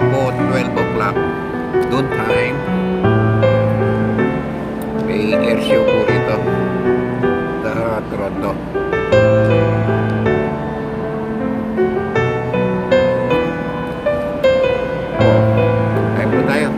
about 12 o'clock noon time. May air show po rito sa Toronto. Kain po tayo.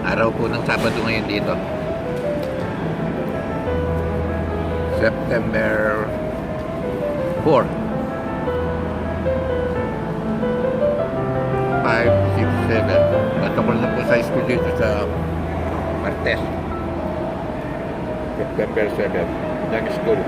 Araw po ng Sabado ngayon dito. September 4. 5, 6, 7. Natukol na po sa school dito sa Martes. September 7. Nag-school.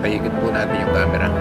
Paikot po natin yung camera.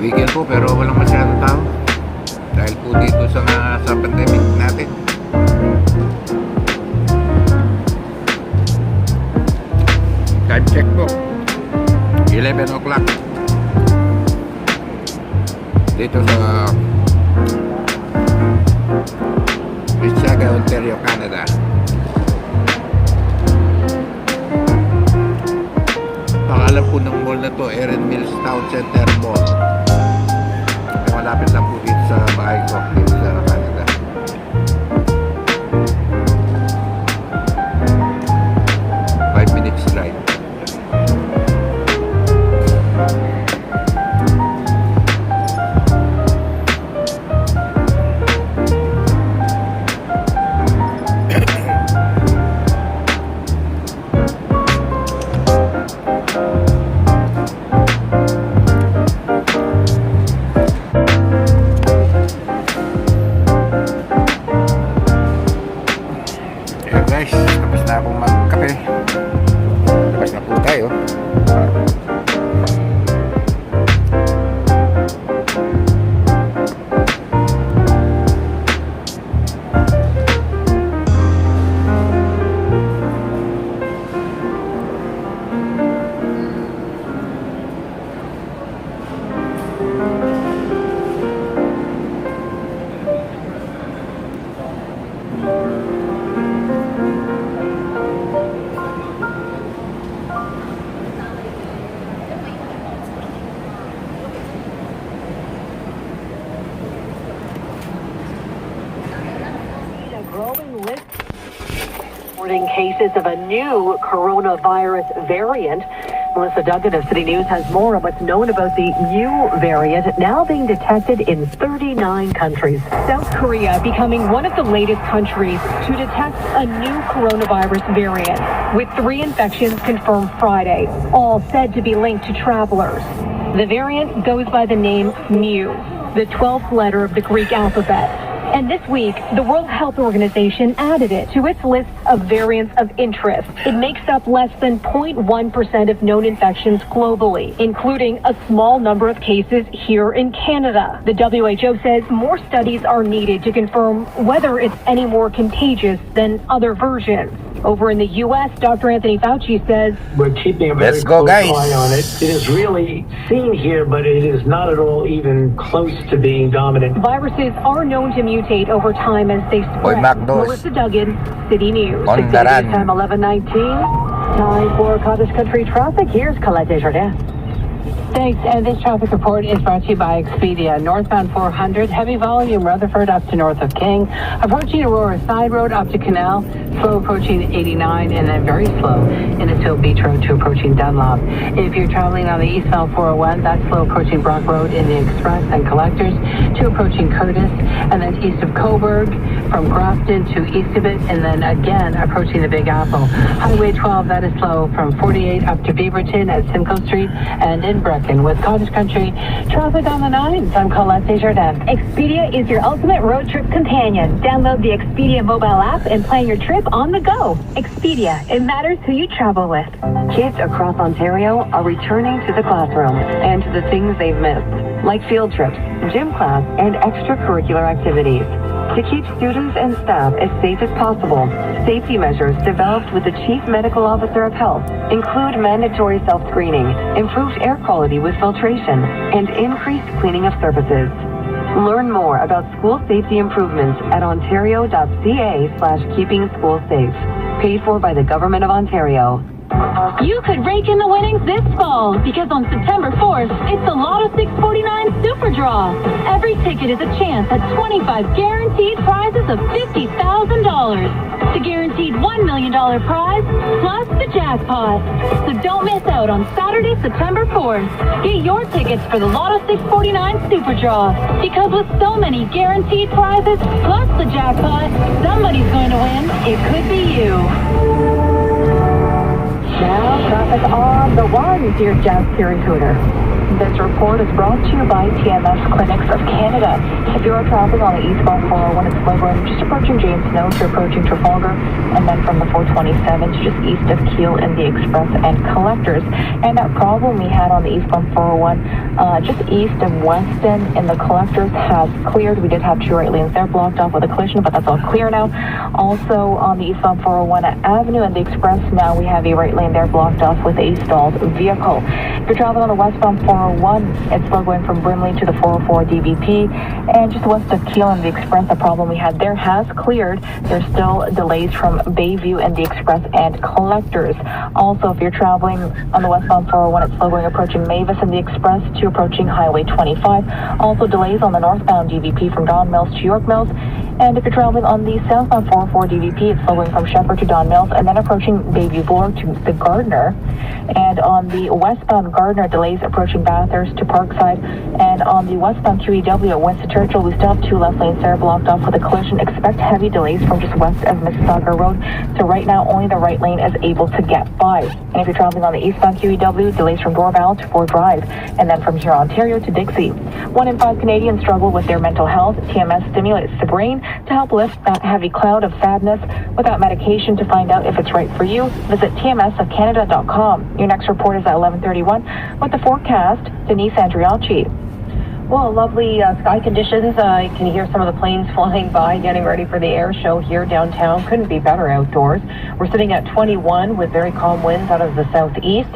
Weekend po pero walang masyadong tao dahil po dito sa pandemic natin. Time check po 11 o'clock dito sa Mississauga, Ontario, Canada. Pangalan po ng mall na to, Erin Mills Town Center Mall. Malapit lang po dito sa bahay ko dito sa Canada. Five minutes drive. Guys, tapos na akong magkape. Tapos na po tayo. Growing list reporting cases of a new coronavirus variant. Melissa Duggan of City News has more on what's known about the new variant now being detected in 39 countries. South Korea becoming one of the latest countries to detect a new coronavirus variant, with 3 infections confirmed Friday, all said to be linked to travelers. The variant goes by the name Mu, the 12th letter of the Greek alphabet. And this week, the World Health Organization added it to its list of variants of interest. It makes up less than 0.1% of known infections globally, including a small number of cases here in Canada. The WHO says more studies are needed to confirm whether it's any more contagious than other versions. Over in the U.S., Dr. Anthony Fauci says, we're keeping a very close eye on it. It is really seen here, but it is not at all even close to being dominant. Viruses are known to mutate over time as they spread. Melissa Duggan, City News. On Time 11:19. Time for Cottage Country traffic. Here's Colette Desjardins. Thanks, and this traffic report is brought to you by Expedia. Northbound 400, heavy volume, Rutherford up to north of King, approaching Aurora Side Road up to Canal, slow approaching 89, and then very slow in Estill Beach Road to approaching Dunlop. If you're traveling on the eastbound 401, that's slow approaching Brock Road in the Express and Collectors to approaching Curtis, and then east of Coburg from Grafton to east of it, and then again approaching the Big Apple. Highway 12, that is slow from 48 up to Beaverton at Simcoe Street and in Brecken. With Cottage Country traffic on the 9s, I'm Colette Desjardins. Expedia is your ultimate road trip companion. Download the Expedia mobile app and plan your trip on the go. Expedia, it matters who you travel with. Kids across Ontario are returning to the classroom and to the things they've missed, like field trips, gym class, and extracurricular activities. To keep students and staff as safe as possible, safety measures developed with the Chief Medical Officer of Health include mandatory self-screening, improved air quality with filtration, and increased cleaning of surfaces. Learn more about school safety improvements at ontario.ca/keeping-schools-safe. Paid for by the Government of Ontario. You could rake in the winnings this fall, because on September 4th, it's the Lotto 649 Super Draw. Every ticket is a chance at 25 guaranteed prizes of $50,000. The guaranteed $1 million prize, plus the jackpot. So don't miss out on Saturday, September 4th. Get your tickets for the Lotto 649 Super Draw, because with so many guaranteed prizes, plus the jackpot, somebody's going to win. It could be you. Now, traffic on the 1s, your Jazz Terry Cooter. This report is brought to you by TMS Clinics of Canada. If you are traveling on the eastbound 401 at Slowburn, just approaching James Snow to approaching Trafalgar, and then from the 427 to just east of Keele in the Express and Collectors. And that problem we had on the eastbound 401, just east of Weston in the Collectors has cleared. We did have two right lanes there blocked off with a collision, but that's all clear now. Also on the eastbound 401 at Avenue and the Express, now we have a right lane there blocked off with a stalled vehicle. If you're traveling on the westbound 401, it's still going from Brimley to the 404 DVP, and just west of Keele and the Express, the problem we had there has cleared. There's still delays from Bayview and the Express and Collectors. Also, if you're traveling on the westbound 401, it's still going approaching Mavis and the Express to approaching Highway 25. Also delays on the northbound DVP from Don Mills to York Mills. And if you're traveling on the southbound 404 DVP, it's flowing from Shepherd to Don Mills and then approaching Bayview Boulevard to the Gardner. And on the westbound Gardner, delays approaching Bathurst to Parkside. And on the westbound QEW at Winston Churchill, we still have two left lanes there blocked off with a collision. Expect heavy delays from just west of Mississauga Road. So right now, only the right lane is able to get by. And if you're traveling on the eastbound QEW, delays from Dorval to Ford Drive. And then from here, Ontario to Dixie. 1 in 5 Canadians struggle with their mental health. TMS stimulates the brain to help lift that heavy cloud of sadness without medication. To find out if it's right for you, visit tmsofcanada.com. Your next report is at 11:31 with the forecast. Denise Andriachi. Well, lovely sky conditions. I can hear some of the planes flying by, getting ready for the air show here downtown. Couldn't be better outdoors. We're sitting at 21 with very calm winds out of the southeast.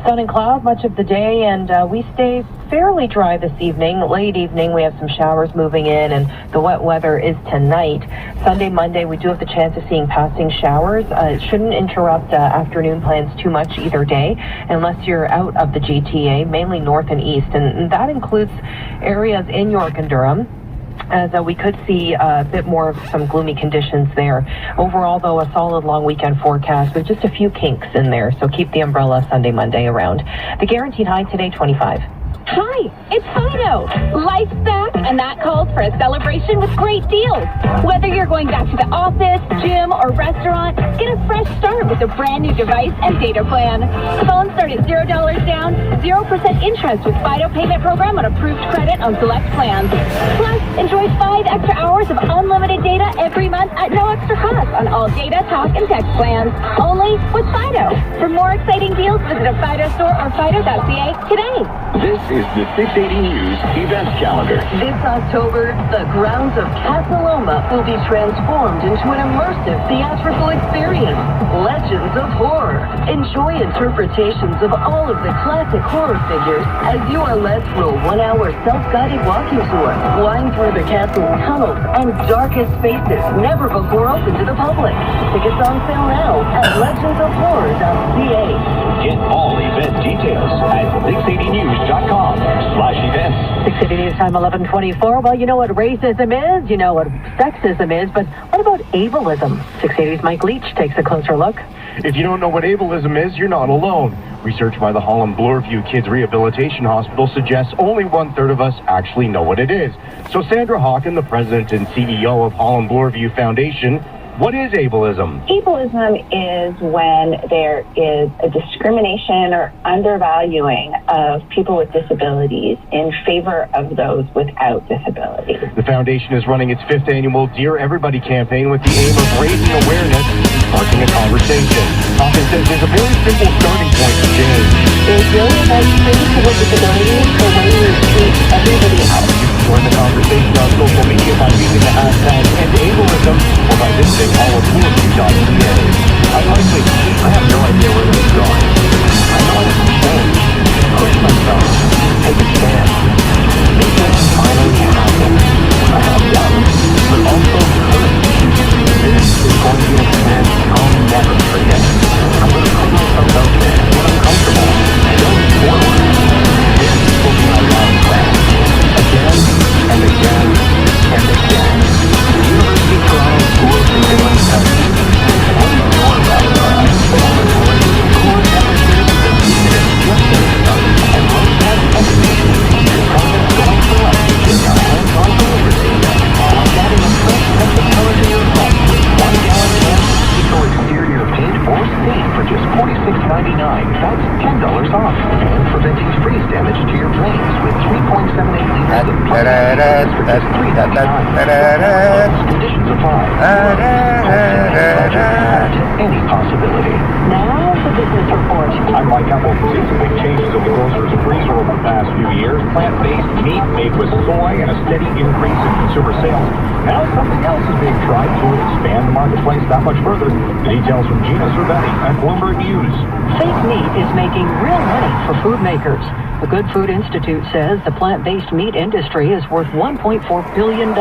Sun and cloud much of the day, and we stay fairly dry this evening. Late evening, we have some showers moving in, and the wet weather is tonight. Sunday, Monday, we do have the chance of seeing passing showers. It shouldn't interrupt afternoon plans too much either day, unless you're out of the GTA, mainly north and east, and that includes areas in York and Durham, as we could see a bit more of some gloomy conditions there. Overall, though, a solid long weekend forecast with just a few kinks in there, so keep the umbrella Sunday, Monday around. The guaranteed high today, 25. Hi, it's Fido. Life's back, and that calls for a celebration with great deals. Whether you're going back to the office, gym, or restaurant, get a fresh start with a brand new device and data plan. Phones start at $0 down, 0% interest with Fido payment program on approved credit on select plans. Plus, enjoy 5 extra hours of unlimited data every month at no extra cost on all data, talk, and text plans. Only with Fido. For more exciting deals, visit a Fido store or fido.ca today. This is the 680 News event calendar. This October, the grounds of Casa Loma will be transformed into an immersive theatrical experience. Legends of Horror. Enjoy interpretations of all of the classic horror figures as you are led through a 1-hour self-guided walking tour, flying through the castle's tunnels and darkest spaces never before open to the public. Tickets on sale now at legendsofhorror.ca. Get all event details at 680news.com/events. 680 News Time, 11:24. Well, you know what racism is, you know what sexism is, but what about ableism? 680's Mike Leach takes a closer look. If you don't know what ableism is, you're not alone. Research by the Holland Bloorview Kids Rehabilitation Hospital suggests only 1/3 of us actually know what it is. So Sandra Hawken, the president and CEO of Holland Bloorview Foundation, what is ableism? Ableism is when there is a discrimination or undervaluing of people with disabilities in favor of those without disabilities. The foundation is running its 5th annual Dear Everybody campaign with the aim of raising awareness and sparking a conversation. Hawken says there's a very simple starting point for change. There's really no people with disabilities the way we treat everybody else. Join the conversation on social media by using the hashtag #endableism or by visiting hollandbloorview.ca. Honestly, I have no idea where this is going. I know I have to change, push myself, take a stand. Make it finally happen. I have done, but also courage. This is going to be an experience I'll never forget. I'm going to put myself out there, get uncomfortable, and going forward. This will be my long plan. Again and again and again. The University of Toronto Schools and Midland Studies. And your just $46.99. That's $10 off. And preventing freeze damage to your drains with 3.78 liters of Plant-Based for just $3.99. Conditions apply. Any possibility. Now, the business report. I'm Mike Apple. Seen some big changes in the grocer's freezer over the past few years. Plant-based meat made with soy and a steady increase in consumer sales. Now something else is being tried to expand the marketplace that much further. The details from Gina Cervetti at Bloomberg News. Fake meat is making real money for food makers. The Good Food Institute says the plant-based meat industry is worth $1.4 billion.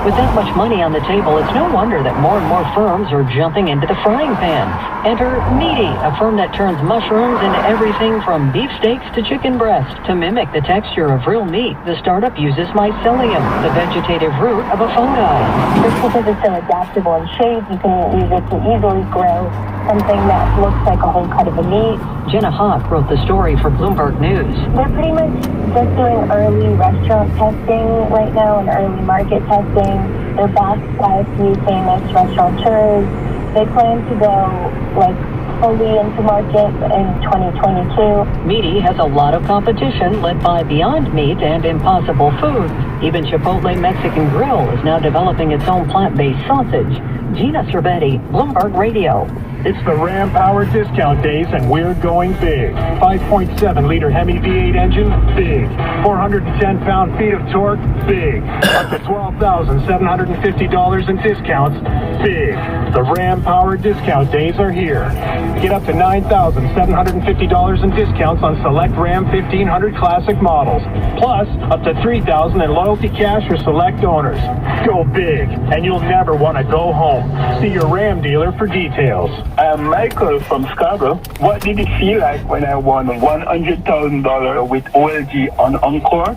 With that much money on the table, it's no wonder that more and more firms are jumping into the frying pan. Enter Meaty, a firm that turns mushrooms into everything from beefsteaks to chicken breast. To mimic the texture of real meat, the startup uses mycelium, the vegetative root of a fungi. Just because it's so adaptable in shape, you can use it to easily grow something that looks like a whole cut of a meat. Jenna Hawk wrote the story for Bloomberg News. They're pretty much just doing early restaurant testing right now and early market testing. They're backed by a few famous restaurateurs. They plan to go fully into market in 2022. Meaty has a lot of competition led by Beyond Meat and Impossible Foods. Even Chipotle Mexican Grill is now developing its own plant-based sausage. Gina Cervetti, Bloomberg Radio. It's the Ram Power discount days, and we're going big. 5.7-liter Hemi V8 engine, big. 410 pound-feet of torque, big. Up to $12,750 in discounts, big. The Ram Power discount days are here. Get up to $9,750 in discounts on select Ram 1500 Classic models. Plus, up to $3,000 in loyalty cash for select owners. Go big, and you'll never want to go home. See your Ram dealer for details. I'm Michael from Scarborough. What did it feel like when I won $100,000 with OLG on Encore?